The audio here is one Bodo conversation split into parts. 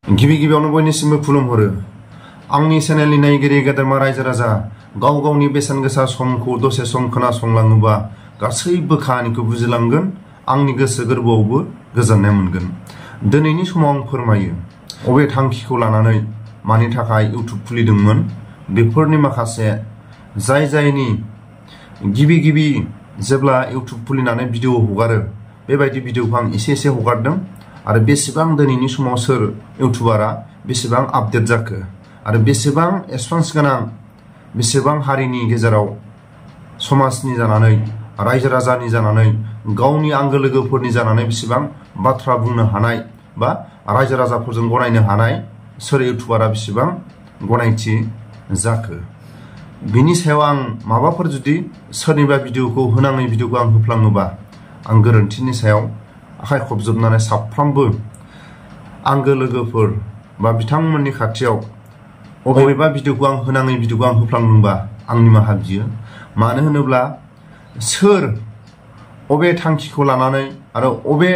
गिबि गिबियावनो बयनिसिमबो खुलुमहरो आंनि चेनेलनि नायगिरि गेदेरमा रायजो राजा गाव गावनि बेसेन गोसा समखौ दसे सम खोनासंलाङोबा गासैबो खाहानिखौ बुजिलांगोन आंनि गोसो गोरबोआवबो गोजोननाय मोनगोन। दिनैनि समाव आं फोरमायो अबे थांखिखौ लानानै मानि थाखाय इउट्युब खुलिदोंमोन बेफोरनि माखासे जायनि गिबि जेब्ला इउट्युब खुलिनानै भिडिअ हगारो बेबायदि भिडिअखौ आं एसे हगारदों आरो बेसेबां दिनैनि समाव सोर इउट्युबारा बेसेबां आपडेट जाखो आरो बेसेबां एक्सपिरियेन्स गोनां बेसेबां हारिनि गेजेराव समाजनि जानानै रायजो राजानि जानानै गावनि आंगो लोगोफोरनि जानानै बेसेबां बाथ्रा बुंनो हानाय बा रायजो राजाफोरजों गनायनो हानाय सोर इउट्युबारा बेसेबां गनायथि जाखो बिनि सायाव आं माबाफोर जुदि सोरनिबा भिडिअखौ होनाङै भिडिअखौ आं होफ्लाङोबा आं गोरोन्थिनि सायाव आखाइ खबजोबनानै साफ्रोमबो आंगो लोगोफोर बा बिथांमोननि खाथियाव अबेबा भिडिअखौ आं होनाङै भिडिअखौ आं होफ्लांदोंबा आं निमाहा बियो। मानो होनोब्ला सोर अबे थांखिखौ लानानै आरो अबे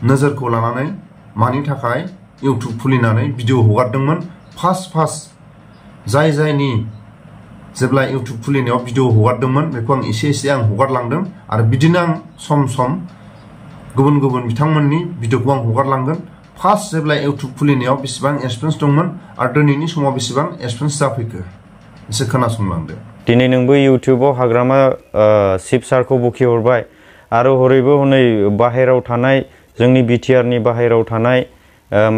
नोजोरखौ लानानै मानि थाखाय इउट्युब खुलिनानै भिडिअ हगारदोंमोन फार्स्ट जायनि जेब्ला इउट्युब खुलिनायाव भिडिअ हगारदोंमोन बेखौ आं एसे आं हगारलांदों आरो बिदिनो आं सम गुबुन बिथांमोननि भिडिअखौ आं हगारलांगोन। फार्स्ट जेब्ला इउट्युब खुलिनायाव बेसेबां एक्सपिरियेन्स दंमोन आरो दिनैनि समाव बेसेबां एक्सपिरियेन्स जाफैखो एसे खोनासंलांदो। दिनै नोंबो इउट्युबाव हाग्रामा शिब सारखौ बखिहरबाय आरो हरैबो हनै बाहेरायाव थानाय जोंनि बिटिआरनि बाहेरायाव थानाय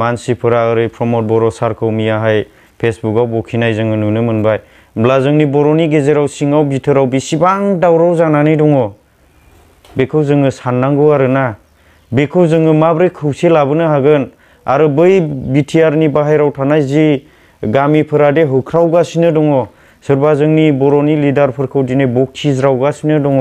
मानसिफोरा ओरै प्रमद बर' सारखौ मियाहाय फेसबुकाव बखिनाय जोङो नुनो मोनबाय। होमब्ला जोंनि बर'नि गेजेराव सिङाव बिथोराव बेसेबां दावराव जानानै दङ बेखौ जोङो साननांगौ आरोना। बेखौ जोङो माबोरै खौसे लाबोनो हागोन आरो बै बिटिआरनि बाहेरायाव थानाय जि गामिफोरा दे होख्रावगासिनो दङ सोरबा जोंनि बर'नि लिडारफोरखौ दिनै बखिज्रावगासिनो दङ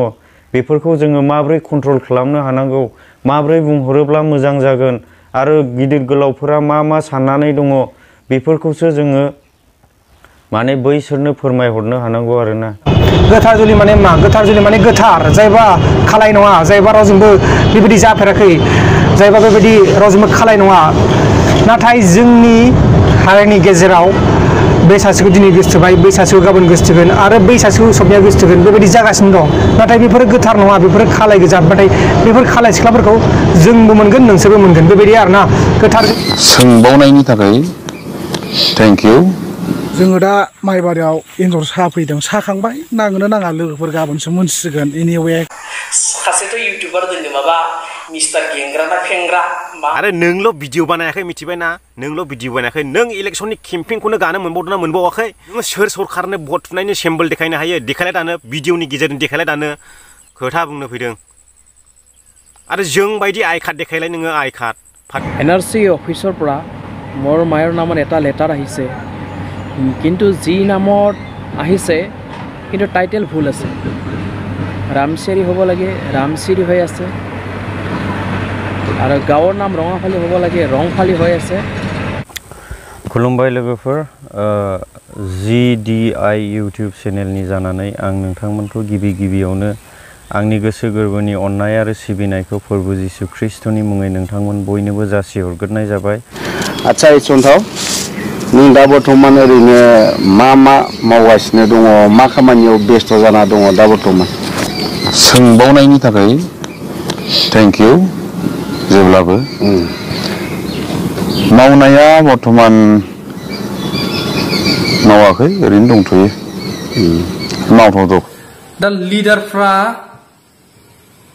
बेफोरखौ जोङो माबोरै कन्ट्रल खालामनो हानांगौ माबोरै बुंहरोब्ला मोजां जागोन आरो गिदिर गोलावफोरा मा साननानै दङ बेफोरखौसो जोङो माने बैसोरनो फोरमायहरनो हानांगौ आरोना। गोथार जुलि माने मा? गोथार जुलि माने गोथार जायबा खालाय नङा जायबा रावजोंबो बेबायदि जाफेराखै जायबा बेबायदि रावजोंबो खालाय नङा। नाथाय जोंनि हारिनि गेजेराव बै सासेखौ दिनै गोसोथोबाय बै सासेखौ गाबोन गोसोथोगोन आरो बै सासेखौ सबनिया गोसोथोगोन बेबायदि जागासिनो दं। नाथाय बेफोरो गोथार नङा बेफोरो खालाय गोजा। नाथाय बेफोर खालाय सिख्लाफोरखौ जोंबो मोनगोन नोंसोरबो मोनगोन बेबायदि आरोना। गोथार सोंबावनायनि थाखाय थेंक इउ। जोङो दा माइबारियाव एन्जर साहा फैदों साखांबाय नांगोना नाङा लोगोफोर गाबोनसो मोनसिगोन एनिवे सासेथ' इउटिउबार दोननो माबा मिस्टार गेंग्रा ना फेंग्रा आरो नोंल' भिडिअ बानायाखै मिथिबाय ना नोंल' भिडिअ बानायाखै नों इलेक्सननि केम्पेइनखौनो गानो मोनबावदोंना मोनबावाखै नोङो सोर सरकारनो भट थुनायनि सेम्बल देखायनो हायो देखायलाय दानो भिडिअनि गेजेरजों देखायलाय दानो खोथा बुंनो फैदों आरो जों बायदि आइ कार्ड देखायलाय नोङो आइ कार्ड এনআরসি অফিসৰ পৰা মোৰ মায়েৰ নামত এটা লেটাৰ আহিছে কিন্তু যি নামত আহিছে কিন্তু টাইটেল ভুল আছে ৰামচেৰি হ'ব লাগে ৰামচিৰি হৈ আছে आरो गावৰ नाम रङाफालि হ'ব লাগে रंफालि হৈ আছে। खुलुमबाय लोगोफोर GDI इउट्युब चेनेलनि जानानै आं नोंथांमोनखौ गिबियावनो आंनि गोसो गोरबोनि अननाय आरो सिबिनायखौ फोरबो जिसु ख्रिस्टनि मुङै नोंथांमोन बयनोबो जासिहरग्रोनाय जाबाय। आच्छा इसन्थाव नों दा बर्थमान ओरैनो मा मावगासिनो दङ मा खामानियाव बेस्थ' जाना दङ दा बर्थमान? सोंबावनायनि थाखाय थेंक इउ। जेब्लाबो मावनाया बर्थमान मावाखै ओरैनो दंथ'यो मावथ'दों। दा लिडारफ्रा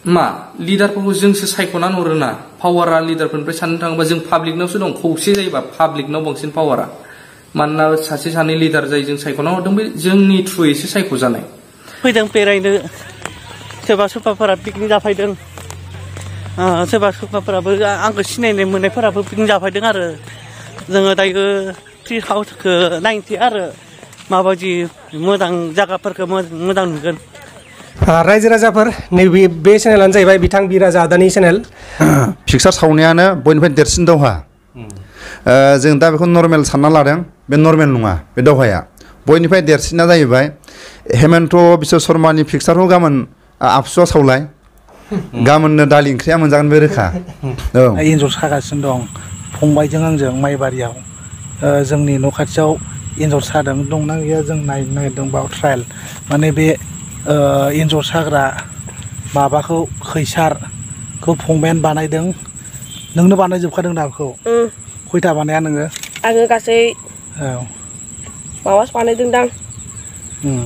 मा लिडारफोरखौ जोंसो सायख'नानै हरोना पावारा लिडारफोरनिफ्राय साननो थाङोबा जों पाब्लिकनावसो दं खौसे जायोबा पाब्लिकनाव बांसिन पावारा मानोना सासे सानै लिडार जाय जों सायख'ना हरदों बे जोंनि थ्रुयैसो सायख'जानाय। फैदों बेरायनो सोरबा सोरबाफोरा पिकनिक जाफैदों सोरबा सोरबाफोराबो आंखौ सिनायनो मोननायफोराबो पिकनिक जाफैदों आरो जोङो दायो ट्रि हाउसखौ नायनोसै आरो माबायदि मोजां जायगाफोरखौ मोजां नुगोन। रायजो राजाफोर नैबे बे चेनेलानो जाहैबाय बिथां बिराज आदानि चेनेल। पिक्सार सावनायानो बयनिफ्राय देरसिन दावहा जों दा बेखौ नर्मेल सानना लादों बे नर्मेल नङा बे दावहाया बयनिफ्राय देरसिना जाहैबाय हेमन्त बिश्व शर्मानि पिक्सारखौ गाबोन आबसुआ सावलाय गाबोननो दालि ओंख्रिया मोनजागोन बे रोखा। एन्जर सागासिनो दं फंबायजों आंजों माइबारियाव जोंनि न' खाथियाव एन्जर सादों दंना गैया जों नायनो नागिरदों बाव ट्रायल माने बे एन्जर साग्रा माबाखौ खैसारखौ फंबायानो बानायदों नोंनो बानायजोबखादों दा बेखौ खयथा बानाया नोङो आङो गासै औ माबासो बानायदोंदां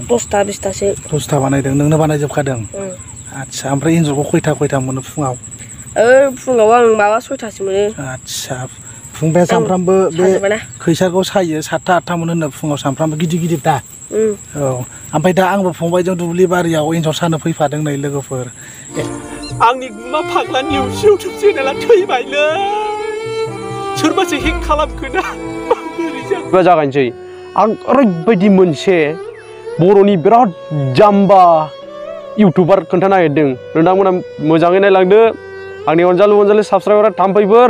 10टा 20टासो 10टा बानायदों नोंनो बानायजोबखादों आदसा ओमफ्राय एन्जरखौ खयथा मोनो फुङाव फुङाव आं माबा 6टासो मोनो आदसा फुंबाया सानफ्रामबो बे खैसारखौ सायो 7टा 8टा मोनो होनो फुङाव सानफ्रामबो गिदिर दा औ ओमफ्राय दा आंबो फंबायजों दुब्लि बारियाव एन्जर सानो फैफादों नै लोगोफोर आंनि गुमा फाग्लानि इउटुब चेनेला थैबायलै सोरबासो हेक खालामखोना बोरै जागायनोसै आं ओरैबायदि मोनसे बर'नि बिराद जाम्बा इउटुबार खोन्थानो नागिरदों नोंथांमोना मोजाङै नायलांदो आंनि अनजालु साबस्क्राइबारआ थाम्फैफोर